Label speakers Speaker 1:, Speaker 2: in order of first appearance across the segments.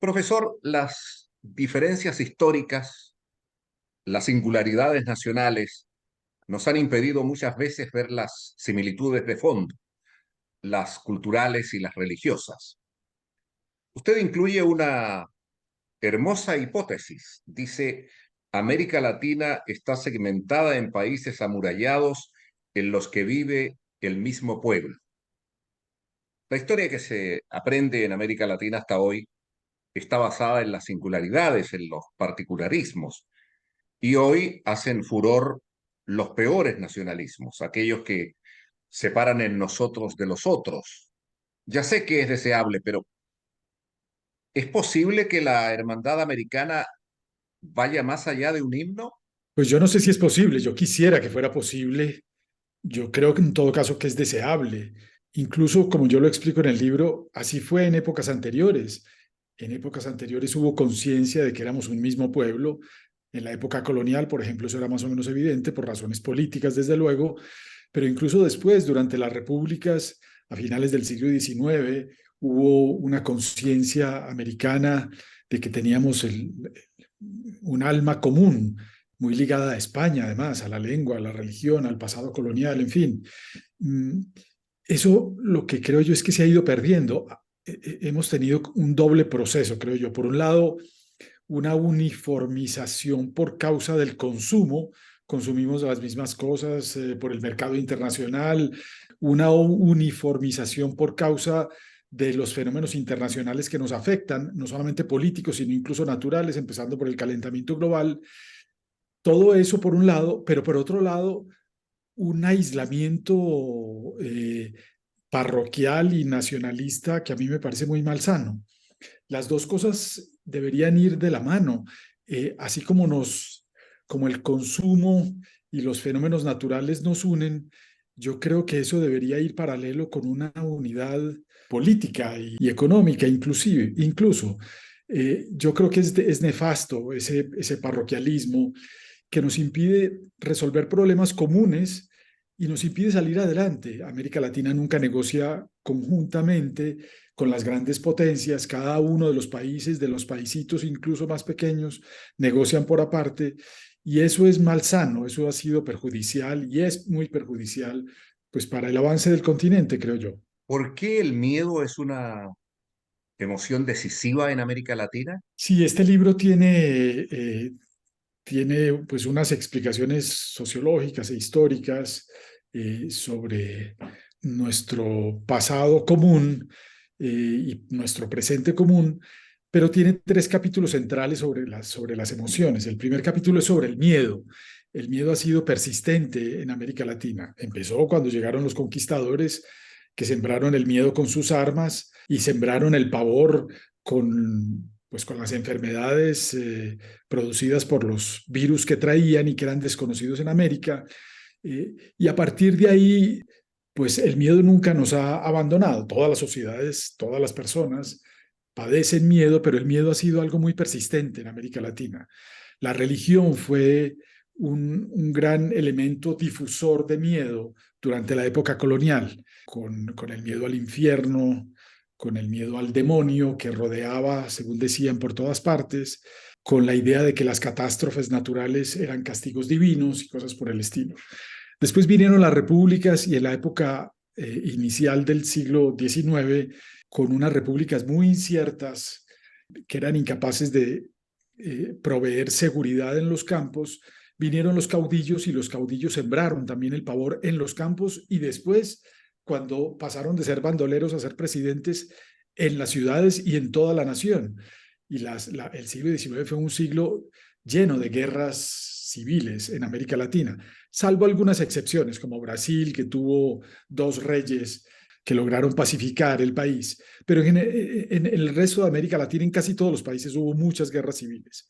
Speaker 1: Profesor, las diferencias históricas, las singularidades nacionales, nos han impedido muchas veces ver las similitudes de fondo, las culturales y las religiosas. Usted incluye una hermosa hipótesis. Dice, América Latina está segmentada en países amurallados en los que vive el mismo pueblo. La historia que se aprende en América Latina hasta hoy está basada en las singularidades, en los particularismos. Y hoy hacen furor los peores nacionalismos, aquellos que separan en nosotros de los otros. Ya sé que es deseable, pero ¿es posible que la hermandad americana vaya más allá de un himno?
Speaker 2: Pues yo no sé si es posible, yo quisiera que fuera posible, yo creo que en todo caso que es deseable. Incluso como yo lo explico en el libro, así fue en épocas anteriores. En épocas anteriores hubo conciencia de que éramos un mismo pueblo. En la época colonial, por ejemplo, eso era más o menos evidente por razones políticas, desde luego, pero incluso después, durante las repúblicas, a finales del siglo XIX, hubo una conciencia americana de que teníamos un alma común, muy ligada a España, además, a la lengua, a la religión, al pasado colonial, en fin. Mm, Eso lo que creo yo es que se ha ido perdiendo. Hemos tenido un doble proceso, creo yo. Por un lado, una uniformización por causa del consumo, consumimos las mismas cosas por el mercado internacional, una uniformización por causa de los fenómenos internacionales que nos afectan, no solamente políticos, sino incluso naturales, empezando por el calentamiento global. Todo eso por un lado, pero por otro lado, un aislamiento parroquial y nacionalista que a mí me parece muy malsano. Las dos cosas deberían ir de la mano, así como como el consumo y los fenómenos naturales nos unen. Yo creo que eso debería ir paralelo con una unidad política y económica, incluso. Yo creo que es nefasto ese parroquialismo que nos impide resolver problemas comunes y nos impide salir adelante. América Latina nunca negocia conjuntamente con las grandes potencias, cada uno de los países, de los paisitos incluso más pequeños, negocian por aparte y eso es malsano, eso ha sido perjudicial y es muy perjudicial pues para el avance del continente, creo yo.
Speaker 1: ¿Por qué el miedo es una emoción decisiva en América Latina?
Speaker 2: Sí, este libro tiene pues unas explicaciones sociológicas e históricas sobre nuestro pasado común y nuestro presente común, pero tiene tres capítulos centrales sobre las emociones. El primer capítulo es sobre el miedo. El miedo ha sido persistente en América Latina. Empezó cuando llegaron los conquistadores que sembraron el miedo con sus armas y sembraron el pavor con las enfermedades producidas por los virus que traían y que eran desconocidos en América. Y a partir de ahí, pues el miedo nunca nos ha abandonado. Todas las sociedades, todas las personas padecen miedo, pero el miedo ha sido algo muy persistente en América Latina. La religión fue un gran elemento difusor de miedo durante la época colonial, con el miedo al infierno, con el miedo al demonio que rodeaba, según decían, por todas partes, con la idea de que las catástrofes naturales eran castigos divinos y cosas por el estilo. Después vinieron las repúblicas y en la época inicial del siglo XIX, con unas repúblicas muy inciertas que eran incapaces de proveer seguridad en los campos, vinieron los caudillos y los caudillos sembraron también el pavor en los campos y después, cuando pasaron de ser bandoleros a ser presidentes en las ciudades y en toda la nación. Y el siglo XIX fue un siglo lleno de guerras civiles en América Latina, salvo algunas excepciones, como Brasil, que tuvo dos reyes que lograron pacificar el país. Pero en el resto de América Latina, en casi todos los países, hubo muchas guerras civiles.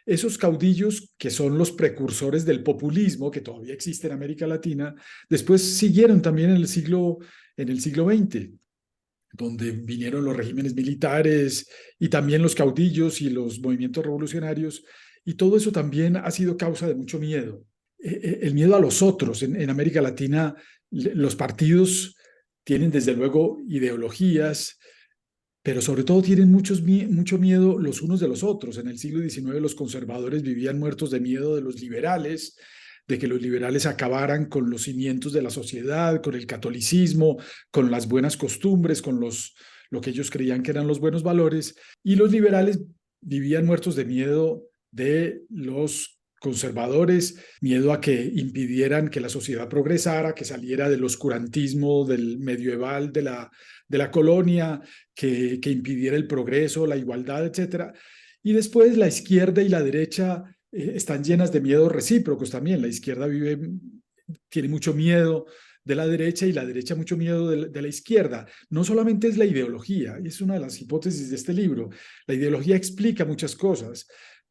Speaker 2: Esos caudillos, que son los precursores del populismo, que todavía existe en América Latina, después siguieron también en el siglo XX, donde vinieron los regímenes militares y también los caudillos y los movimientos revolucionarios, y todo eso también ha sido causa de mucho miedo. El miedo a los otros. En América Latina, los partidos tienen desde luego ideologías, pero sobre todo tienen mucho miedo los unos de los otros. En el siglo XIX los conservadores vivían muertos de miedo de los liberales, de que los liberales acabaran con los cimientos de la sociedad, con el catolicismo, con las buenas costumbres, con lo que ellos creían que eran los buenos valores, y los liberales vivían muertos de miedo de los conservadores, miedo a que impidieran que la sociedad progresara, que saliera del oscurantismo del medieval de la colonia, que impidiera el progreso, la igualdad, etcétera. Y después la izquierda y la derecha están llenas de miedos recíprocos también. La izquierda tiene mucho miedo de la derecha y la derecha mucho miedo de la izquierda. No solamente es la ideología, y es una de las hipótesis de este libro. La ideología explica muchas cosas,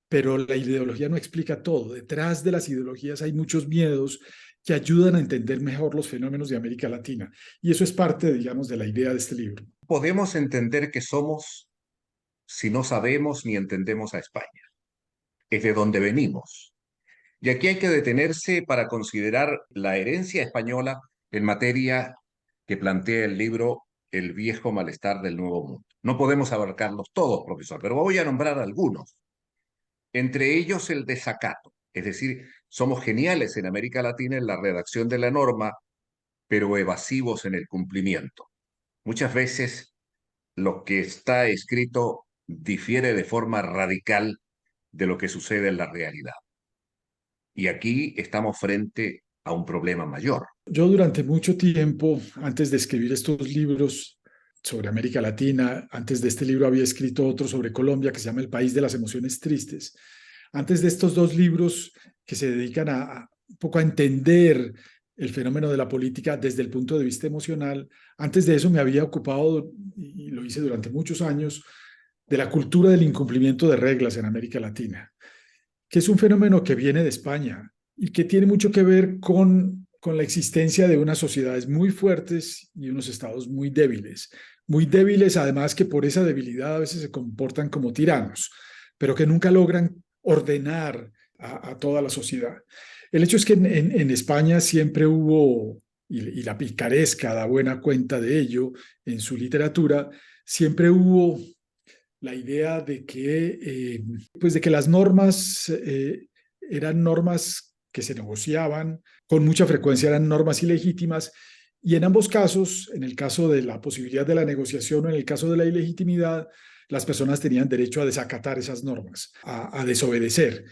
Speaker 2: pero la ideología no explica todo. Detrás de las ideologías hay muchos miedos que ayudan a entender mejor los fenómenos de América Latina. Y eso es parte, digamos, de la idea de este libro.
Speaker 1: Podemos entender que somos si no sabemos ni entendemos a España. Es de donde venimos. Y aquí hay que detenerse para considerar la herencia española en materia que plantea el libro El viejo malestar del nuevo mundo. No podemos abarcarlos todos, profesor, pero voy a nombrar algunos. Entre ellos el desacato. Es decir, somos geniales en América Latina en la redacción de la norma, pero evasivos en el cumplimiento. Muchas veces lo que está escrito difiere de forma radical de lo que sucede en la realidad. Y aquí estamos frente a un problema mayor.
Speaker 2: Yo durante mucho tiempo, antes de escribir estos libros sobre América Latina, antes de este libro había escrito otro sobre Colombia que se llama El País de las Emociones Tristes. Antes de estos dos libros que se dedican a un poco a entender el fenómeno de la política desde el punto de vista emocional, antes de eso me había ocupado, y lo hice durante muchos años, de la cultura del incumplimiento de reglas en América Latina, que es un fenómeno que viene de España y que tiene mucho que ver con la existencia de unas sociedades muy fuertes y unos estados muy débiles además que por esa debilidad a veces se comportan como tiranos, pero que nunca logran ordenar a toda la sociedad. El hecho es que en España siempre hubo, y la picaresca da buena cuenta de ello en su literatura, siempre hubo la idea pues de que las normas eran normas que se negociaban, con mucha frecuencia eran normas ilegítimas, y en ambos casos, en el caso de la posibilidad de la negociación o en el caso de la ilegitimidad, las personas tenían derecho a desacatar esas normas, a desobedecer.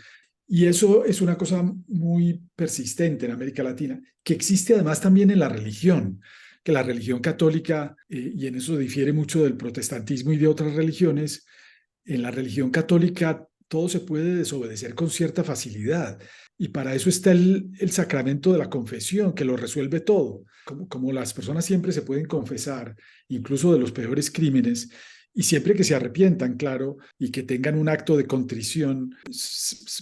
Speaker 2: Y eso es una cosa muy persistente en América Latina, que existe además también en la religión, que la religión católica, y en eso difiere mucho del protestantismo y de otras religiones, en la religión católica todo se puede desobedecer con cierta facilidad. Y para eso está el sacramento de la confesión, que lo resuelve todo. Como las personas siempre se pueden confesar, incluso de los peores crímenes, y siempre que se arrepientan, claro, y que tengan un acto de contrición,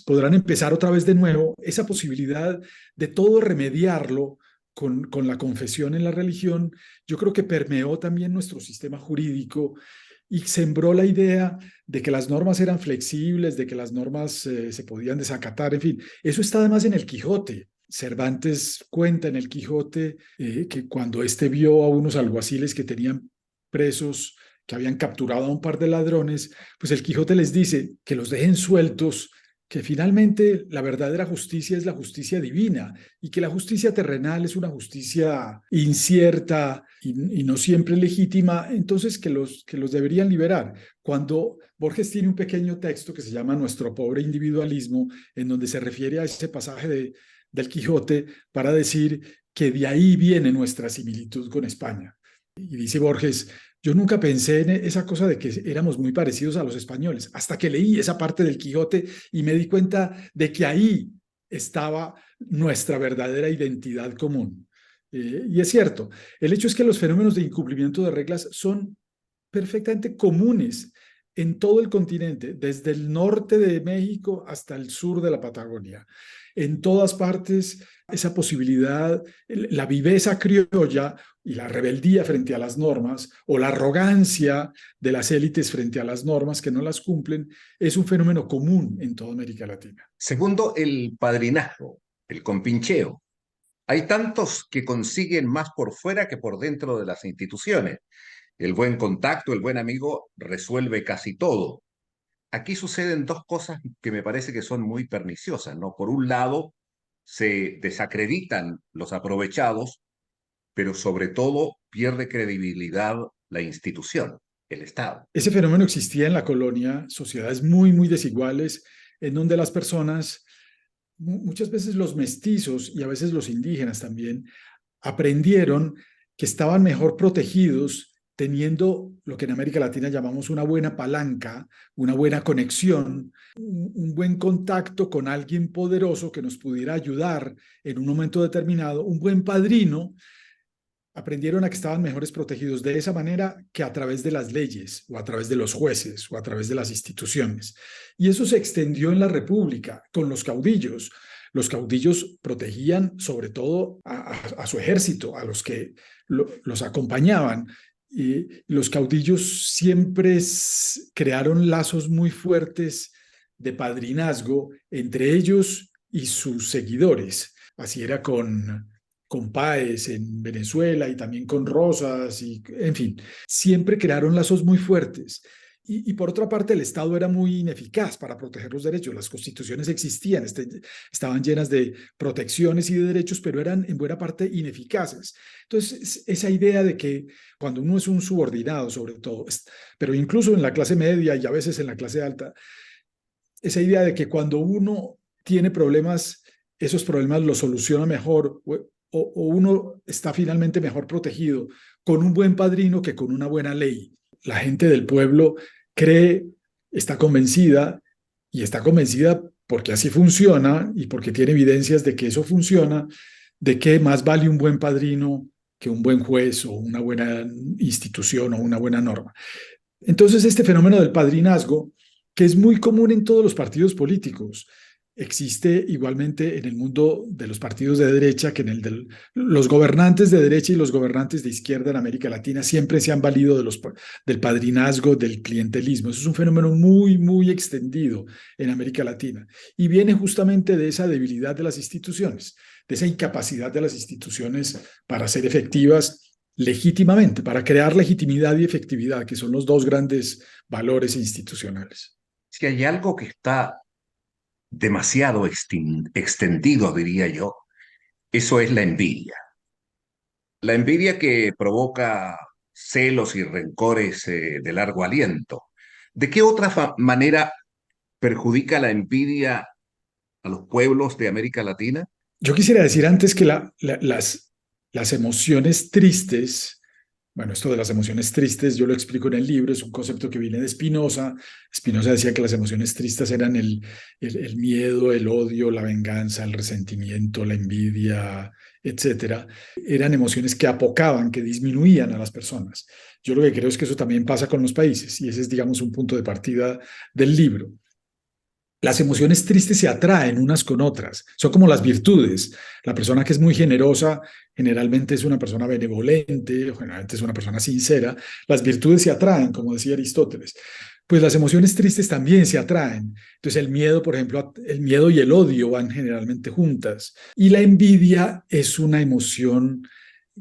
Speaker 2: podrán empezar otra vez de nuevo. Esa posibilidad de todo remediarlo con la confesión en la religión, yo creo que permeó también nuestro sistema jurídico y sembró la idea de que las normas eran flexibles, de que las normas se podían desacatar, en fin. Eso está además en el Quijote. Cervantes cuenta en el Quijote que cuando éste vio a unos alguaciles que tenían presos, que habían capturado a un par de ladrones, pues el Quijote les dice que los dejen sueltos, que finalmente la verdadera justicia es la justicia divina y que la justicia terrenal es una justicia incierta y no siempre legítima, entonces que los deberían liberar. Cuando Borges tiene un pequeño texto que se llama Nuestro pobre individualismo, en donde se refiere a ese pasaje del Quijote para decir que de ahí viene nuestra similitud con España. Y dice Borges, yo nunca pensé en esa cosa de que éramos muy parecidos a los españoles, hasta que leí esa parte del Quijote y me di cuenta de que ahí estaba nuestra verdadera identidad común. Y es cierto, el hecho es que los fenómenos de incumplimiento de reglas son perfectamente comunes en todo el continente, desde el norte de México hasta el sur de la Patagonia. En todas partes, esa posibilidad, la viveza criolla y la rebeldía frente a las normas, o la arrogancia de las élites frente a las normas que no las cumplen, es un fenómeno común en toda América Latina.
Speaker 1: Segundo, el padrinazgo, el compincheo. Hay tantos que consiguen más por fuera que por dentro de las instituciones. El buen contacto, el buen amigo resuelve casi todo. Aquí suceden dos cosas que me parece que son muy perniciosas, ¿no? Por un lado, se desacreditan los aprovechados, pero sobre todo pierde credibilidad la institución, el Estado.
Speaker 2: Ese fenómeno existía en la colonia, sociedades muy, muy desiguales, en donde las personas, muchas veces los mestizos y a veces los indígenas también, aprendieron que estaban mejor protegidos teniendo lo que en América Latina llamamos una buena palanca, una buena conexión, un buen contacto con alguien poderoso que nos pudiera ayudar en un momento determinado, un buen padrino. Aprendieron a que estaban mejores protegidos de esa manera que a través de las leyes o a través de los jueces o a través de las instituciones. Y eso se extendió en la República con los caudillos. Los caudillos protegían sobre todo a su ejército, a los que los acompañaban. Y los caudillos siempre crearon lazos muy fuertes de padrinazgo entre ellos y sus seguidores. Así era con Páez en Venezuela y también con Rosas, y en fin, siempre crearon lazos muy fuertes. Por otra parte, el Estado era muy ineficaz para proteger los derechos. Las constituciones existían, estaban llenas de protecciones y de derechos, pero eran en buena parte ineficaces. Entonces, esa idea de que cuando uno es un subordinado, sobre todo, pero incluso en la clase media y a veces en la clase alta, esa idea de que cuando uno tiene problemas, esos problemas los soluciona mejor o uno está finalmente mejor protegido con un buen padrino que con una buena ley. La gente del pueblo cree, está convencida y está convencida porque así funciona y porque tiene evidencias de que eso funciona, de que más vale un buen padrino que un buen juez o una buena institución o una buena norma. Entonces, este fenómeno del padrinazgo, que es muy común en todos los partidos políticos, existe igualmente en el mundo de los partidos de derecha, que en el de los gobernantes de derecha y los gobernantes de izquierda en América Latina siempre se han valido del padrinazgo, del clientelismo. Eso es un fenómeno muy, muy extendido en América Latina y viene justamente de esa debilidad de las instituciones, de esa incapacidad de las instituciones para ser efectivas legítimamente, para crear legitimidad y efectividad, que son los dos grandes valores institucionales.
Speaker 1: Si hay algo que está demasiado extendido, diría yo, eso es la envidia. La envidia que provoca celos y rencores de largo aliento. ¿De qué otra manera perjudica la envidia a los pueblos de América Latina?
Speaker 2: Yo quisiera decir antes que las emociones tristes, bueno, esto de las emociones tristes yo lo explico en el libro, es un concepto que viene de Spinoza. Spinoza decía que las emociones tristes eran el miedo, el odio, la venganza, el resentimiento, la envidia, etcétera. Eran emociones que apocaban, que disminuían a las personas. Yo lo que creo es que eso también pasa con los países y ese es, digamos, un punto de partida del libro. Las emociones tristes se atraen unas con otras, son como las virtudes. La persona que es muy generosa generalmente es una persona benevolente, o generalmente es una persona sincera. Las virtudes se atraen, como decía Aristóteles. Pues las emociones tristes también se atraen. Entonces el miedo, por ejemplo, el miedo y el odio van generalmente juntas. Y la envidia es una emoción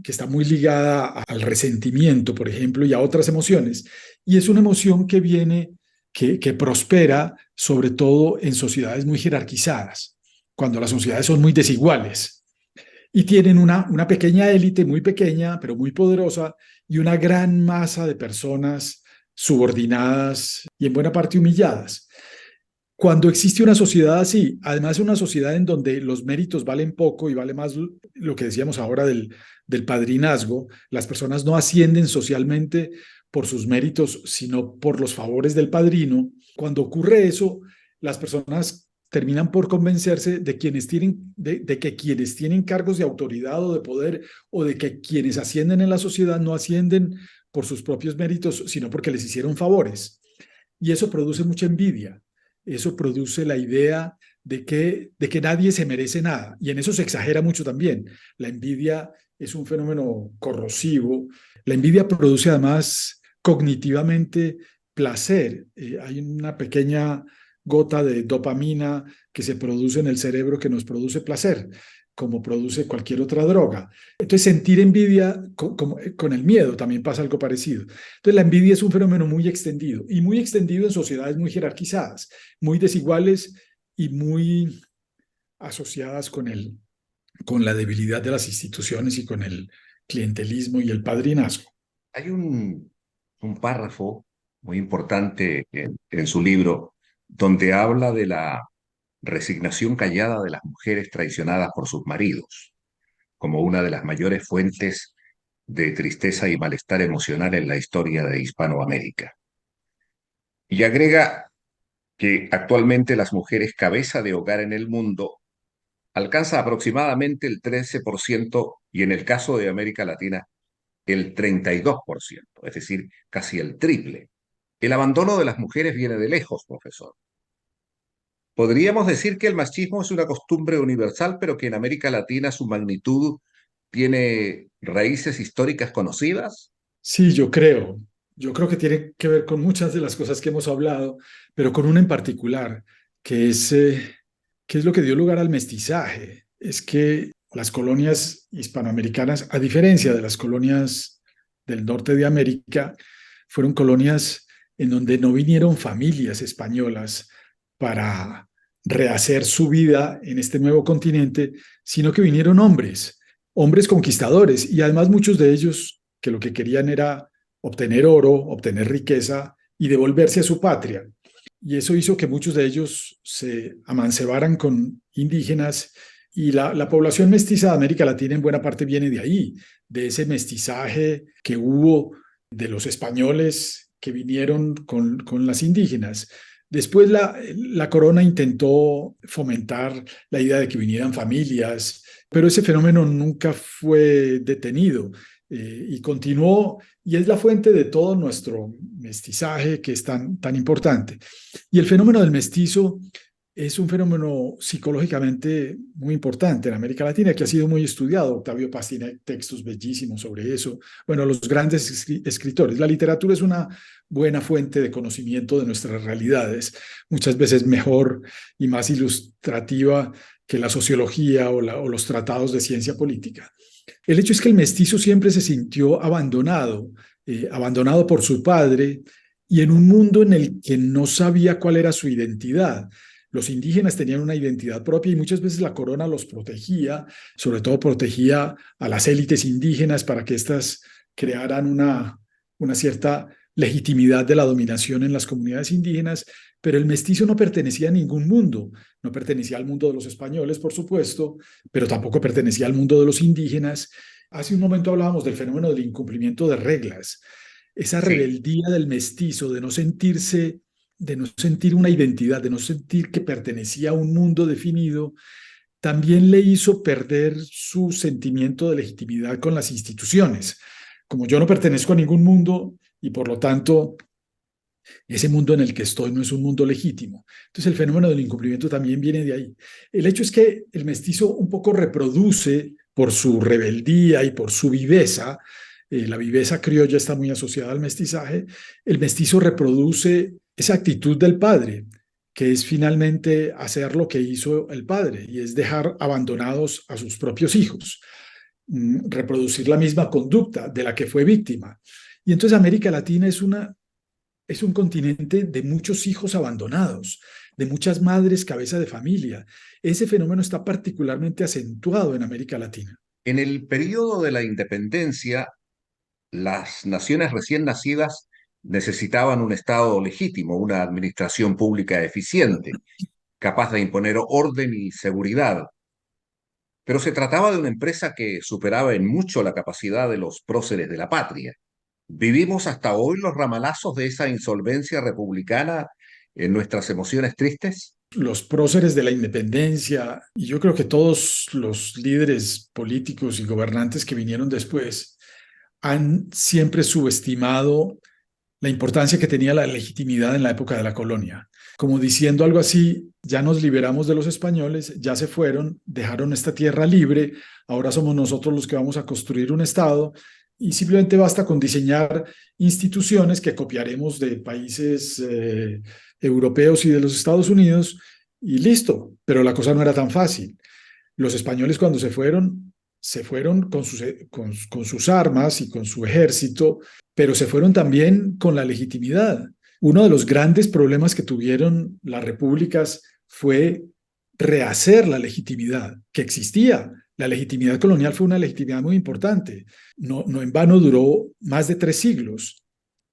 Speaker 2: que está muy ligada al resentimiento, por ejemplo, y a otras emociones. Y es una emoción que viene que prospera sobre todo en sociedades muy jerarquizadas, cuando las sociedades son muy desiguales y tienen una pequeña élite muy pequeña, pero muy poderosa, y una gran masa de personas subordinadas y en buena parte humilladas. Cuando existe una sociedad así, además una sociedad en donde los méritos valen poco y vale más lo que decíamos ahora del padrinazgo, las personas no ascienden socialmente por sus méritos, sino por los favores del padrino. Cuando ocurre eso, las personas terminan por convencerse de que quienes tienen cargos de autoridad o de poder o de que quienes ascienden en la sociedad no ascienden por sus propios méritos, sino porque les hicieron favores. Y eso produce mucha envidia. Eso produce la idea de que nadie se merece nada. Y en eso se exagera mucho también. La envidia es un fenómeno corrosivo. La envidia produce además cognitivamente placer. Hay una pequeña gota de dopamina que se produce en el cerebro que nos produce placer. como produce cualquier otra droga. Entonces, sentir envidia con el miedo también pasa algo parecido. Entonces, la envidia es un fenómeno muy extendido y muy extendido en sociedades muy jerarquizadas, muy desiguales y muy asociadas con la debilidad de las instituciones y con el clientelismo y el padrinazgo.
Speaker 1: Hay un párrafo muy importante en su libro donde habla de la resignación callada de las mujeres traicionadas por sus maridos, como una de las mayores fuentes de tristeza y malestar emocional en la historia de Hispanoamérica. Y agrega que actualmente las mujeres cabeza de hogar en el mundo alcanza aproximadamente el 13% y en el caso de América Latina el 32%, es decir, casi el triple. El abandono de las mujeres viene de lejos, profesor. Podríamos decir que el machismo es una costumbre universal, pero que en América Latina su magnitud tiene raíces históricas conocidas.
Speaker 2: Sí, yo creo. Yo creo que tiene que ver con muchas de las cosas que hemos hablado, pero con una en particular, que es lo que dio lugar al mestizaje. Es que las colonias hispanoamericanas, a diferencia de las colonias del norte de América, fueron colonias en donde no vinieron familias españolas para rehacer su vida en este nuevo continente, sino que vinieron hombres, hombres conquistadores, y además muchos de ellos que lo que querían era obtener oro, obtener riqueza y devolverse a su patria. Y eso hizo que muchos de ellos se amancebaran con indígenas y la población mestiza de América Latina en buena parte viene de ahí, de ese mestizaje que hubo de los españoles que vinieron con las indígenas. Después la corona intentó fomentar la idea de que vinieran familias, pero ese fenómeno nunca fue detenido y continuó y es la fuente de todo nuestro mestizaje que es tan importante. Y el fenómeno del mestizo es un fenómeno psicológicamente muy importante en América Latina que ha sido muy estudiado. Octavio Paz tiene textos bellísimos sobre eso. Bueno, los grandes escritores. La literatura es una buena fuente de conocimiento de nuestras realidades, muchas veces mejor y más ilustrativa que la sociología o los tratados de ciencia política. El hecho es que el mestizo siempre se sintió abandonado, abandonado por su padre y en un mundo en el que no sabía cuál era su identidad. Los indígenas tenían una identidad propia y muchas veces la corona los protegía, sobre todo protegía a las élites indígenas para que éstas crearan una cierta legitimidad de la dominación en las comunidades indígenas, pero el mestizo no pertenecía a ningún mundo, no pertenecía al mundo de los españoles, por supuesto, pero tampoco pertenecía al mundo de los indígenas. Hace un momento hablábamos del fenómeno del incumplimiento de reglas, esa
Speaker 1: Sí,
Speaker 2: rebeldía del mestizo, de no sentir una identidad, de no sentir que pertenecía a un mundo definido, también le hizo perder su sentimiento de legitimidad con las instituciones. Como yo no pertenezco a ningún mundo y por lo tanto ese mundo en el que estoy no es un mundo legítimo. Entonces el fenómeno del incumplimiento también viene de ahí. El hecho es que el mestizo un poco reproduce por su rebeldía y por su viveza, la viveza criolla está muy asociada al mestizaje, el mestizo reproduce esa actitud del padre, que es finalmente hacer lo que hizo el padre, y es dejar abandonados a sus propios hijos, reproducir la misma conducta de la que fue víctima. Y entonces América Latina es un continente de muchos hijos abandonados, de muchas madres cabeza de familia. Ese fenómeno está particularmente acentuado en América Latina.
Speaker 1: en el periodo de la independencia, las naciones recién nacidas necesitaban un Estado legítimo, una administración pública eficiente, capaz de imponer orden y seguridad. Pero se trataba de una empresa que superaba en mucho la capacidad de los próceres de la patria. ¿Vivimos hasta hoy los ramalazos de esa insolvencia republicana en nuestras emociones tristes?
Speaker 2: Los próceres de la independencia, y yo creo que todos los líderes políticos y gobernantes que vinieron después, han siempre subestimado la importancia que tenía la legitimidad en la época de la colonia. Como diciendo algo así, ya nos liberamos de los españoles, ya se fueron, dejaron esta tierra libre, ahora somos nosotros los que vamos a construir un Estado y simplemente basta con diseñar instituciones que copiaremos de países europeos y de los Estados Unidos y listo, pero la cosa no era tan fácil. Los españoles cuando se fueron con sus armas y con su ejército, pero se fueron también con la legitimidad. Uno de los grandes problemas que tuvieron las repúblicas fue rehacer la legitimidad que existía. La legitimidad colonial fue una legitimidad muy importante. No en vano duró más de 3 siglos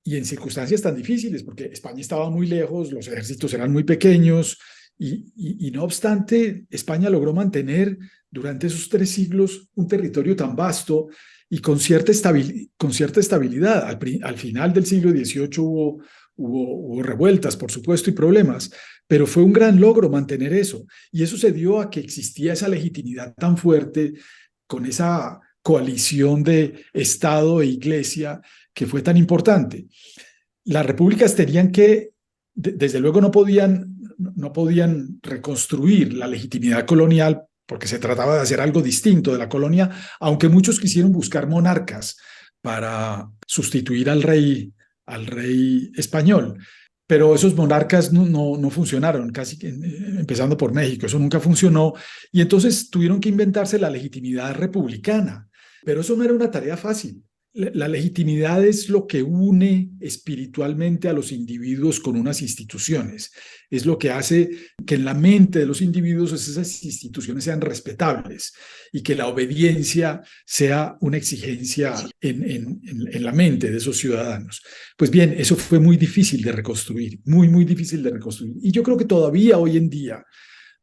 Speaker 2: y en circunstancias tan difíciles, porque España estaba muy lejos, los ejércitos eran muy pequeños, y no obstante, España logró mantener durante esos 3 siglos un territorio tan vasto y con cierta estabilidad. Al final del siglo XVIII hubo revueltas, por supuesto, y problemas, pero fue un gran logro mantener eso. Y eso se dio a que existía esa legitimidad tan fuerte con esa coalición de Estado e Iglesia que fue tan importante. Las repúblicas tenían que, desde luego no podían reconstruir la legitimidad colonial porque se trataba de hacer algo distinto de la colonia, aunque muchos quisieron buscar monarcas para sustituir al rey español. Pero esos monarcas no funcionaron, empezando por México, eso nunca funcionó, y entonces tuvieron que inventarse la legitimidad republicana. Pero eso no era una tarea fácil. La legitimidad es lo que une espiritualmente a los individuos con unas instituciones. Es lo que hace que en la mente de los individuos esas instituciones sean respetables y que la obediencia sea una exigencia en la mente de esos ciudadanos. Pues bien, eso fue muy difícil de reconstruir, muy difícil de reconstruir. Y yo creo que todavía hoy en día,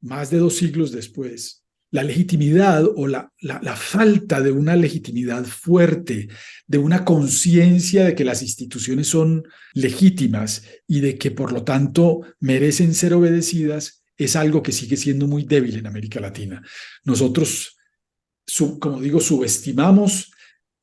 Speaker 2: más de 2 siglos después, la legitimidad o la falta de una legitimidad fuerte, de una conciencia de que las instituciones son legítimas y de que por lo tanto merecen ser obedecidas, es algo que sigue siendo muy débil en América Latina. Nosotros, como digo, subestimamos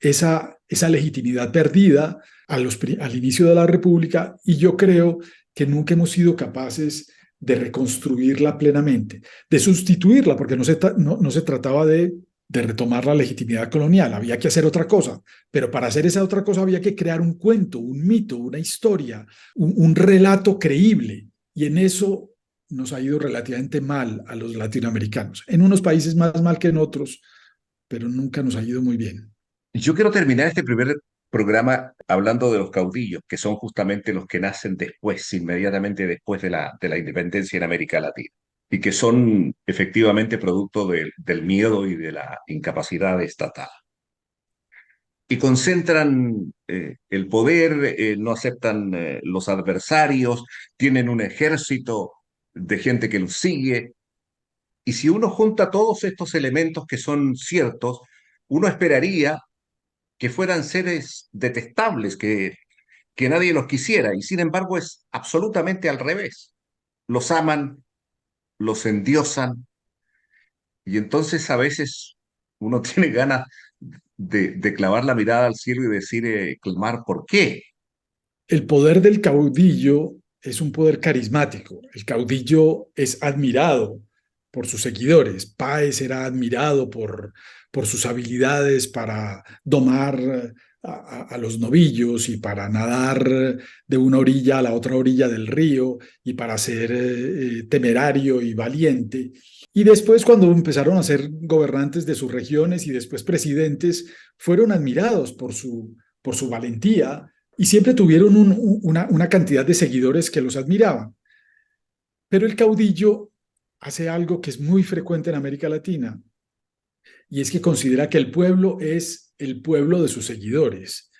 Speaker 2: esa legitimidad perdida al inicio de la República y yo creo que nunca hemos sido capaces de reconstruirla plenamente, de sustituirla, porque no se trataba de retomar la legitimidad colonial, había que hacer otra cosa, pero para hacer esa otra cosa había que crear un cuento, un mito, una historia, un relato creíble, y en eso nos ha ido relativamente mal a los latinoamericanos, en unos países más mal que en otros, pero nunca nos ha ido muy bien.
Speaker 1: Yo quiero terminar este primer programa hablando de los caudillos, que son justamente los que nacen después, inmediatamente después de la independencia en América Latina, y que son efectivamente producto del miedo y de la incapacidad estatal. Y concentran el poder, no aceptan los adversarios, tienen un ejército de gente que los sigue. Y si uno junta todos estos elementos que son ciertos, uno esperaría que fueran seres detestables, que nadie los quisiera, y sin embargo es absolutamente al revés. Los aman, los endiosan, y entonces a veces uno tiene ganas de clavar la mirada al cielo y decir, clamar, ¿por qué?
Speaker 2: El poder del caudillo es un poder carismático. El caudillo es admirado por sus seguidores. Páez era admirado por sus habilidades para domar a los novillos y para nadar de una orilla a la otra orilla del río y para ser temerario y valiente. Y después, cuando empezaron a ser gobernantes de sus regiones y después presidentes, fueron admirados por su valentía y siempre tuvieron una cantidad de seguidores que los admiraban. Pero el caudillo hace algo que es muy frecuente en América Latina y es que considera que el pueblo es el pueblo de sus seguidores.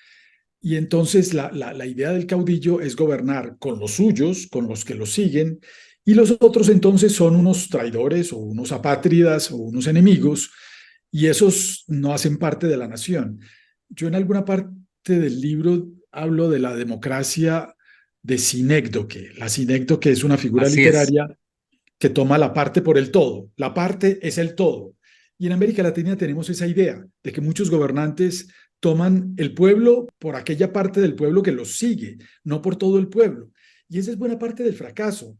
Speaker 2: Y entonces la idea del caudillo es gobernar con los suyos, con los que lo siguen, y los otros entonces son unos traidores o unos apátridas o unos enemigos, y esos no hacen parte de la nación. Yo en alguna parte del libro hablo de la democracia de sinécdoque. La sinécdoque es una figura
Speaker 1: Así es.
Speaker 2: literaria que toma la parte por el todo. La parte es el todo. Y en América Latina tenemos esa idea de que muchos gobernantes toman el pueblo por aquella parte del pueblo que los sigue, no por todo el pueblo. Y esa es buena parte del fracaso.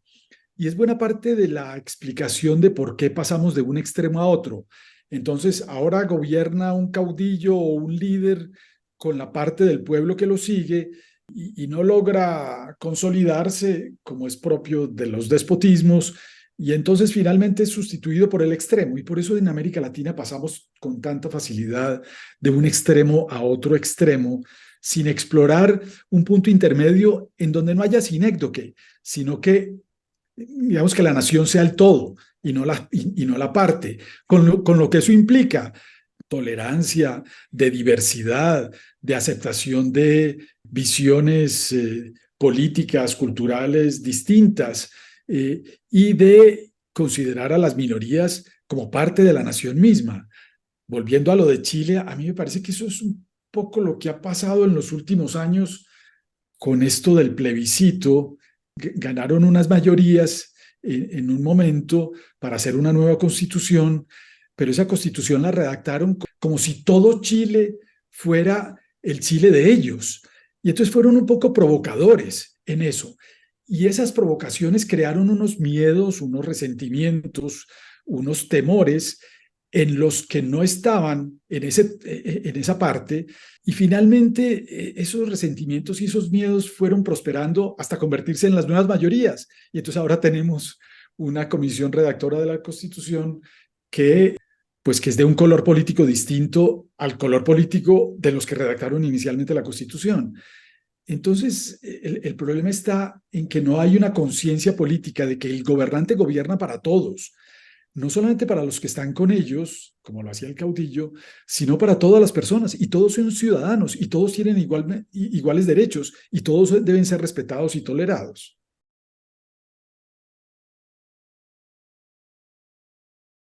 Speaker 2: Y es buena parte de la explicación de por qué pasamos de un extremo a otro. Entonces, ahora gobierna un caudillo o un líder con la parte del pueblo que lo sigue y no logra consolidarse como es propio de los despotismos y entonces finalmente es sustituido por el extremo. Y por eso en América Latina pasamos con tanta facilidad de un extremo a otro extremo, sin explorar un punto intermedio en donde no haya sinécdoque, sino que, digamos, que la nación sea el todo y no la parte, con lo que eso implica: tolerancia, de diversidad, de aceptación de visiones políticas, culturales distintas, y de considerar a las minorías como parte de la nación misma. Volviendo a lo de Chile, a mí me parece que eso es un poco lo que ha pasado en los últimos años con esto del plebiscito. Ganaron unas mayorías en un momento para hacer una nueva constitución, pero esa constitución la redactaron como si todo Chile fuera el Chile de ellos. Y entonces fueron un poco provocadores en eso. Y esas provocaciones crearon unos miedos, unos resentimientos, unos temores en los que no estaban en esa parte, y finalmente esos resentimientos y esos miedos fueron prosperando hasta convertirse en las nuevas mayorías. Y entonces ahora tenemos una comisión redactora de la Constitución que, pues, que es de un color político distinto al color político de los que redactaron inicialmente la Constitución. Entonces, el problema está en que no hay una conciencia política de que el gobernante gobierna para todos, no solamente para los que están con ellos, como lo hacía el caudillo, sino para todas las personas, y todos son ciudadanos, y todos tienen iguales derechos, y todos deben ser respetados y tolerados.